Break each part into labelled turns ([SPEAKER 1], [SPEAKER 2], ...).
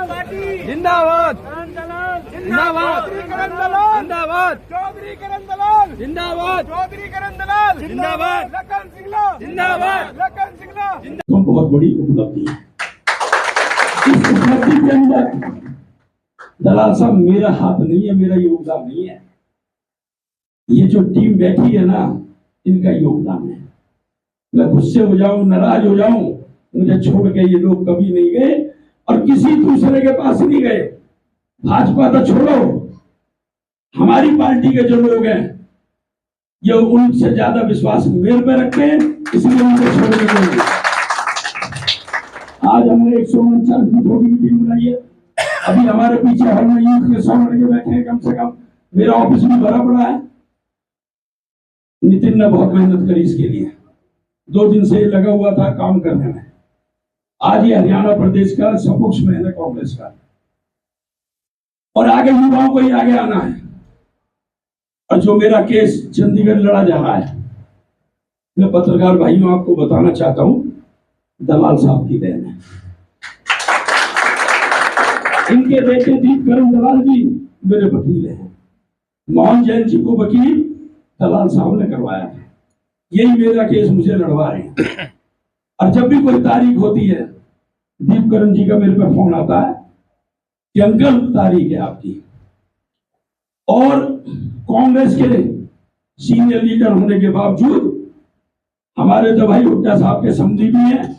[SPEAKER 1] जिंदाबाद जिंदाबाद जिंदाबाद चौधरी करण दलाल जिंदाबाद चौधरी करण दलाल जिंदाबाद लखन सिंगला जिंदाबाद लखन सिंगला
[SPEAKER 2] तो बहुत बड़ी उपलब्धि है। इस उपलब्धि के अंदर दलाल साहब मेरा हाथ नहीं है, मेरा योगदान नहीं है। ये जो टीम बैठी है ना, इनका योगदान है। मैं गुस्से हो जाऊं, नाराज हो जाऊं, मुझे छोड़ के ये लोग कभी नहीं गए और किसी दूसरे के पास नहीं गए। भाजपा तो छोड़ो, हमारी पार्टी के जो लोग हैं ये उनसे ज्यादा विश्वास मेरे पे रखते हैं, इसलिए उनको छोड़ के गए। आज हमने 149 बूथों की मीटिंग बुलाई है। अभी हमारे पीछे हॉल में यूथ के 100 लड़के बैठे हैं, कम से कम मेरा ऑफिस भी भरा पड़ा है। नितिन ने बहुत मेहनत करी इसके लिए, 2 दिन से लगा हुआ था काम करने में। आज ये हरियाणा प्रदेश का सपक्ष में है कांग्रेस का, और आगे युवाओं को ही आगे आना है। और जो मेरा केस चंडीगढ़ लड़ा जा रहा है, मैं पत्रकार भाइयों आपको बताना चाहता हूं, दलाल साहब की देन है। इनके बेटे दीपकरण दलाल जी मेरे वकील हैं। मोहन जैन जी को वकील दलाल साहब ने करवाया है। यही मेरा केस मुझे लड़वा रहे हैं। और जब भी कोई तारीख होती है, दीपकरण जी का मेरे पर फोन आता है कि अंकल तारीख है आपकी। और कांग्रेस के सीनियर लीडर होने के बावजूद हमारे तो भाई हुड्डा साहब के समधी भी हैं,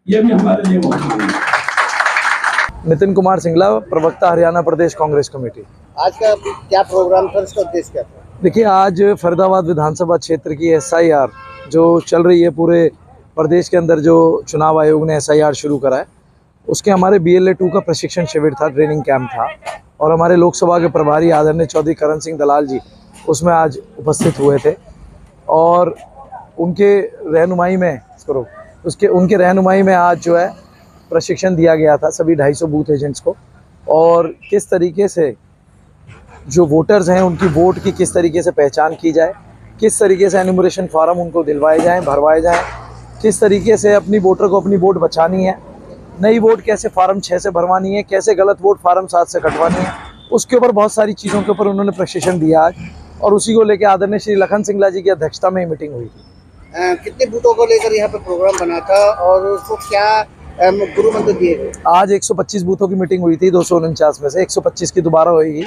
[SPEAKER 2] ये भी हमारे लिए बहुत है।
[SPEAKER 3] नितिन कुमार सिंगला, प्रवक्ता हरियाणा प्रदेश कांग्रेस कमेटी।
[SPEAKER 4] आज का क्या प्रोग्राम था, इसका उद्देश्य क्या था?
[SPEAKER 3] देखिए, आज फरीदाबाद विधानसभा क्षेत्र की SIR जो चल रही है, पूरे प्रदेश के अंदर जो चुनाव आयोग ने SIR शुरू करा है, उसके हमारे BLA 2 का प्रशिक्षण शिविर था, ट्रेनिंग कैंप था। और हमारे लोकसभा के प्रभारी आदरणीय चौधरी करण सिंह दलाल जी उसमें आज उपस्थित हुए थे। और उनके रहनुमाई में आज जो है प्रशिक्षण दिया गया था सभी 250 बूथ एजेंट्स को। और किस तरीके से जो वोटर्स हैं उनकी वोट की किस तरीके से पहचान की जाए, किस तरीके से एनुमरेशन फॉर्म उनको दिलवाए जाएं, भरवाए जाएं, किस तरीके से अपनी वोटर को अपनी वोट बचानी है, नई वोट कैसे फार्म 6 से भरवानी है, कैसे गलत वोट फार्म 7 से कटवानी है, उसके ऊपर बहुत सारी चीज़ों के ऊपर उन्होंने प्रशिक्षण दिया आज। और उसी को लेकर आदरणीय श्री लखन सिंगला जी की अध्यक्षता में मीटिंग हुई थी।
[SPEAKER 4] कितने बूथों को लेकर यहाँ पे प्रोग्राम बना था और उसको क्या गुरु मंत्र दिए गए?
[SPEAKER 3] आज 125 बूथों की मीटिंग हुई थी, 249 में से 125 की दोबारा होगी।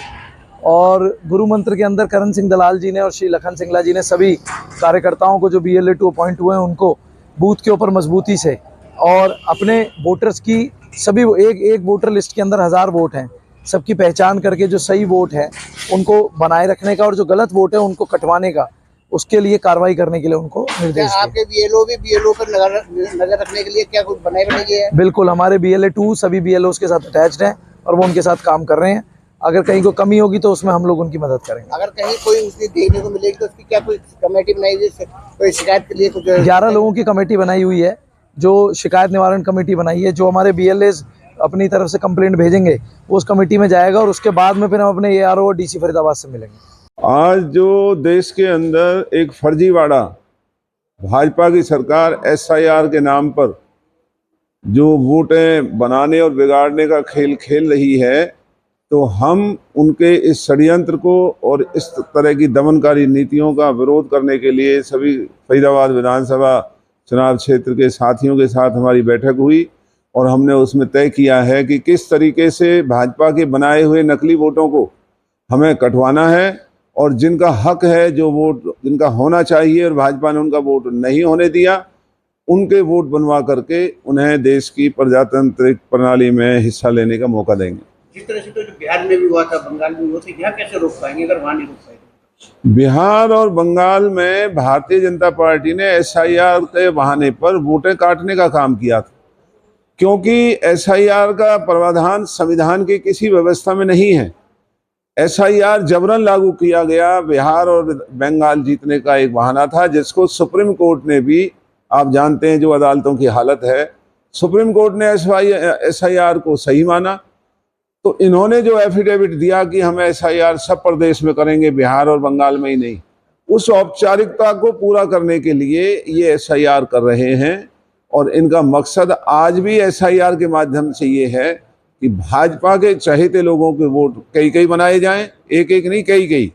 [SPEAKER 3] और गुरु मंत्र के अंदर करण सिंह दलाल जी ने और श्री लखन सिंगला जी ने सभी कार्यकर्ताओं को जो BLA 2 अपॉइंट हुए हैं उनको बूथ के ऊपर मजबूती से और अपने वोटर्स की सभी एक वोटर लिस्ट के अंदर 1000 वोट हैं, सबकी पहचान करके जो सही वोट है उनको बनाए रखने का और जो गलत वोट है उनको कटवाने का, उसके लिए कार्रवाई करने के लिए उनको निर्देश दिए।
[SPEAKER 4] आपके BLO पर नजर रखने के लिए क्या कुछ बनाए गए हैं?
[SPEAKER 3] बिल्कुल, हमारे BLA 2 सभी BLOs के साथ अटैच्ड हैं और वो उनके साथ काम कर रहे हैं। अगर कहीं को कमी होगी तो उसमें हम लोग उनकी मदद करेंगे।
[SPEAKER 4] अगर कहीं कोई उसकी देखने को मिलेगी तो उसकी क्या कोई कमेटी बनाई है, कोई शिकायत के लिए? कुछ
[SPEAKER 3] 11 लोगों की कमेटी बनाई हुई है, जो शिकायत निवारण कमेटी बनाई है। जो हमारे BLAs अपनी तरफ से कंप्लेंट भेजेंगे वो उस कमेटी में जाएगा और उसके बाद में फिर हम अपने ARO और DC फरीदाबाद से मिलेंगे।
[SPEAKER 5] आज जो देश के अंदर एक फर्जीवाड़ा भाजपा की सरकार SIR के नाम पर जो वोटें बनाने और बिगाड़ने का खेल खेल रही है, तो हम उनके इस षड्यंत्र को और इस तरह की दमनकारी नीतियों का विरोध करने के लिए सभी फरीदाबाद विधानसभा चुनाव क्षेत्र के साथियों के साथ हमारी बैठक हुई और हमने उसमें तय किया है कि किस तरीके से भाजपा के बनाए हुए नकली वोटों को हमें कटवाना है और जिनका हक है, जो वोट जिनका होना चाहिए और भाजपा ने उनका वोट नहीं होने दिया, उनके वोट बनवा करके उन्हें देश की प्रजातांत्रिक प्रणाली में हिस्सा लेने का मौका देंगे।
[SPEAKER 4] जिस तरह से तो जो बिहार में भी हुआ था, बंगाल में हुआ था, यहाँ कैसे रोक पाएंगे अगर वहाँ नहीं रोक पाएंगे?
[SPEAKER 5] बिहार और बंगाल में भारतीय जनता पार्टी ने SIR के बहाने पर वोटें काटने का काम किया था, क्योंकि SIR का प्रावधान संविधान की किसी व्यवस्था में नहीं है। SIR जबरन लागू किया गया, बिहार और बंगाल जीतने का एक बहाना था, जिसको सुप्रीम कोर्ट ने भी, आप जानते हैं जो अदालतों की हालत है, सुप्रीम कोर्ट ने SIR को सही माना। तो इन्होंने जो एफिडेविट दिया कि हम SIR सब प्रदेश में करेंगे, बिहार और बंगाल में ही नहीं, उस औपचारिकता को पूरा करने के लिए ये SIR कर रहे हैं। और इनका मकसद आज भी SIR के माध्यम से ये है कि भाजपा के चहेते लोगों के वोट कई कई बनाए जाएं, एक एक नहीं कई कई,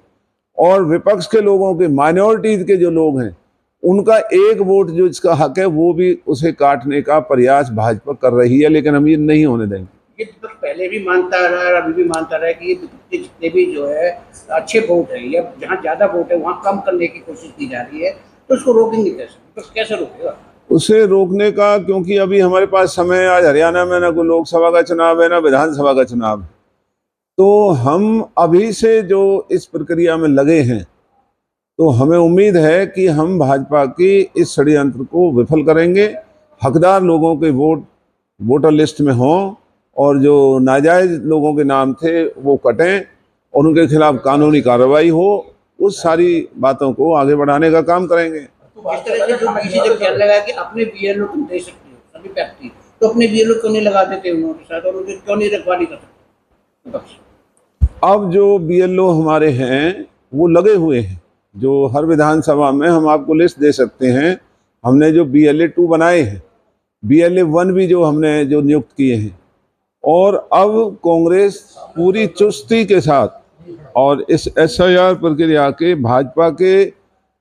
[SPEAKER 5] और विपक्ष के लोगों के, माइनॉरिटीज के जो लोग हैं, उनका एक वोट जो इसका हक है वो भी उसे काटने का प्रयास भाजपा कर रही है, लेकिन हम ये नहीं होने देंगे।
[SPEAKER 4] ये विपक्ष पहले भी मानता रहा और अभी भी मानता रहा कि ये विपक्ष के जितने भी जो है अच्छे वोट है या जहाँ ज्यादा वोट है वहाँ कम करने की कोशिश की जा रही है, तो उसको रोकेंगे कैसे? विपक्ष कैसे रोकेगा
[SPEAKER 5] उसे रोकने का? क्योंकि अभी हमारे पास समय, आज हरियाणा में ना कोई लोकसभा का चुनाव है ना विधानसभा का चुनाव है, तो हम अभी से जो इस प्रक्रिया में लगे हैं, तो हमें उम्मीद है कि हम भाजपा की इस षड्यंत्र को विफल करेंगे, हकदार लोगों के वोट वोटर लिस्ट में हों और जो नाजायज लोगों के नाम थे वो कटें और उनके खिलाफ कानूनी कार्रवाई हो। उस सारी बातों को आगे बढ़ाने का काम करेंगे।
[SPEAKER 4] इस तरह से जो बीसी जब कहने लगा कि अपने बीएलओ तुम दे सकते हो सभी व्यक्ति, तो अपने बीएलओ क्यों नहीं लगा देते उनके साथ और उनके क्यों नहीं रखवाली कर सकते विपक्ष?
[SPEAKER 5] अब जो बीएलओ हमारे हैं वो लगे हुए हैं, जो हर विधानसभा में हम आपको लिस्ट दे सकते हैं। हमने जो BLA 2 बनाए हैं, BLA 1 भी जो हमने जो नियुक्त किए हैं, और अब कांग्रेस पूरी चुस्ती के साथ और इस SIR प्रक्रिया के भाजपा के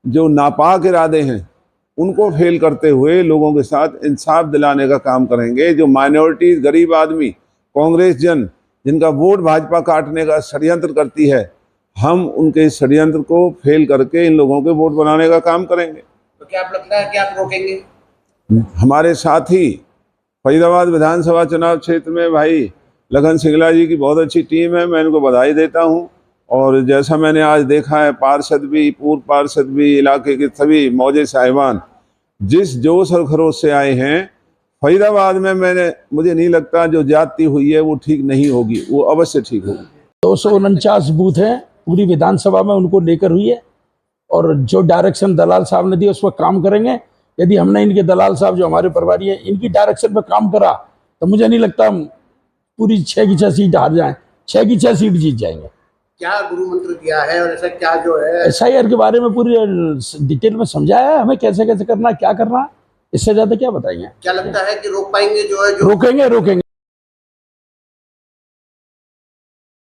[SPEAKER 5] जो नापाक इरादे हैं उनको फेल करते हुए लोगों के साथ इंसाफ दिलाने का काम करेंगे। जो माइनॉरिटीज, गरीब आदमी, कांग्रेस जन जिनका वोट भाजपा काटने का षड्यंत्र करती है, हम उनके इस षड्यंत्र को फेल करके इन लोगों के वोट बनाने का काम करेंगे।
[SPEAKER 4] तो क्या आप लगता है कि आप रोकेंगे?
[SPEAKER 5] हमारे साथी फरीदाबाद विधानसभा चुनाव क्षेत्र में भाई लखन सिंगला जी की बहुत अच्छी टीम है, मैं इनको बधाई देता हूं। और जैसा मैंने आज देखा है, पार्षद भी, पूर्व पार्षद भी, इलाके के सभी मौजे साहिबान जिस जोश और खरोश से आए हैं फरीदाबाद में, मुझे नहीं लगता जो ज्यादती हुई है वो ठीक नहीं होगी, वो अवश्य ठीक होगी।
[SPEAKER 2] 249 बूथ हैं पूरी विधानसभा में, उनको लेकर हुई है और जो डायरेक्शन दलाल साहब ने दी उस पर काम करेंगे। यदि हमने इनके दलाल साहब जो हमारे प्रभारी हैं इनकी डायरेक्शन पर काम करा तो मुझे नहीं लगता हम पूरी 6 की 6 सीट हार जाएं, 6 की 6 सीट जीत जाएंगे।
[SPEAKER 4] क्या गुरु मंत्र दिया है और ऐसा क्या जो है
[SPEAKER 2] SIR के बारे में पूरी डिटेल में समझाया है हमें, कैसे कैसे करना है, क्या करना है, इससे ज्यादा क्या बताएंगे?
[SPEAKER 4] क्या लगता है कि रोक पाएंगे जो है जो
[SPEAKER 2] रोकेंगे।